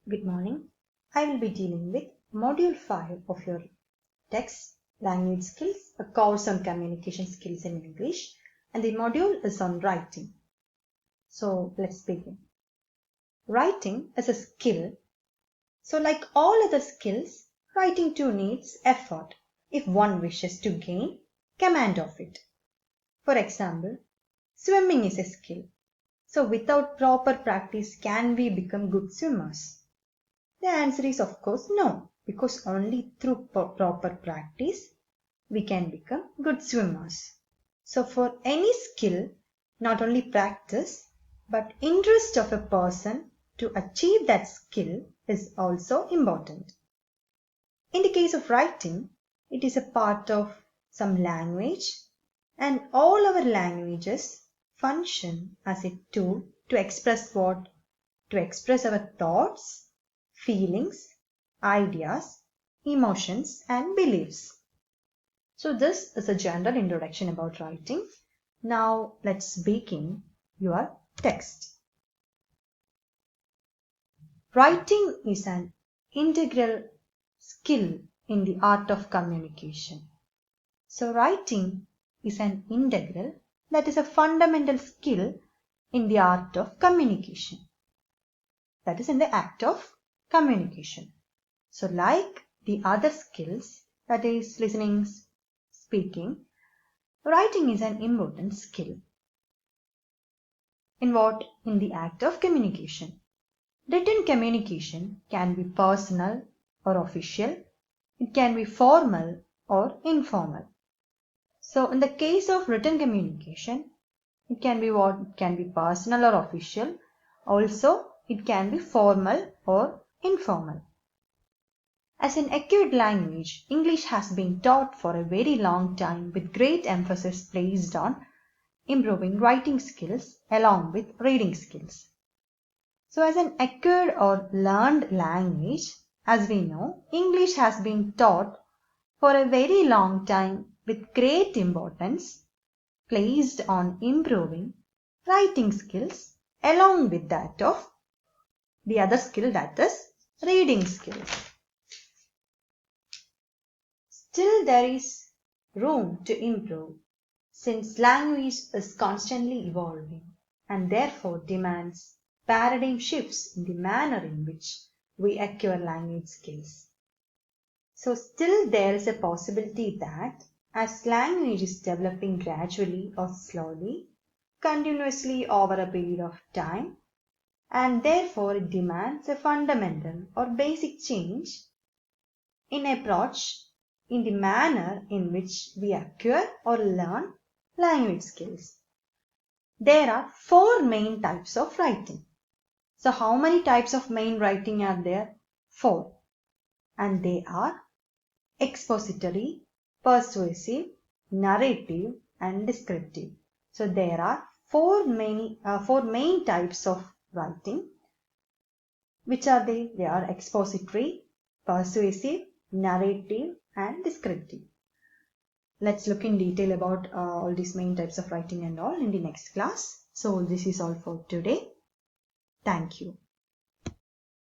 Good morning. I will be dealing with Module 5 of your text, Language Skills, a course on communication skills in English, and the module is on writing. So let's begin. Writing is a skill. So like all other skills, writing too needs effort if one wishes to gain command of it. For example, swimming is a skill. So without proper practice, can we become good swimmers? The answer is of course no, because only through proper practice we can become good swimmers. So for any skill, not only practice but interest of a person to achieve that skill is also important. In the case of writing, it is a part of some language, and all our languages function as a tool to express what? To express our thoughts, feelings, ideas, emotions, and beliefs. So this is a general introduction about writing. Now let's begin your text. Writing is an integral skill in the art of communication. So writing is an integral, that is a fundamental skill in the art of communication. That is in the act of communication. So like the other skills, that is listening, speaking, writing is an important skill. In what? In the act of communication. Written communication can be personal or official. It can be formal or informal. So in the case of written communication, it can be what? It can be personal or official. Also, it can be formal or informal. As an acquired language, English has been taught for a very long time with great emphasis placed on improving writing skills along with reading skills. So as an acquired or learned language, as we know, English has been taught for a very long time with great importance placed on improving writing skills along with that of the other skill, that is reading skills. Still there is room to improve since language is constantly evolving and therefore demands paradigm shifts in the manner in which we acquire language skills. So still there is a possibility that as language is developing gradually or slowly, continuously over a period of time, and therefore it demands a fundamental or basic change in approach in the manner in which we acquire or learn language skills. There are 4 main types of writing. So how many types of main writing are there? 4. And they are expository, persuasive, narrative, and descriptive. So there are 4 main types of writing. Which are they? They are expository, persuasive, narrative, and descriptive. Let's look in detail about all these main types of writing and all in the next class. So this is all for today. Thank you.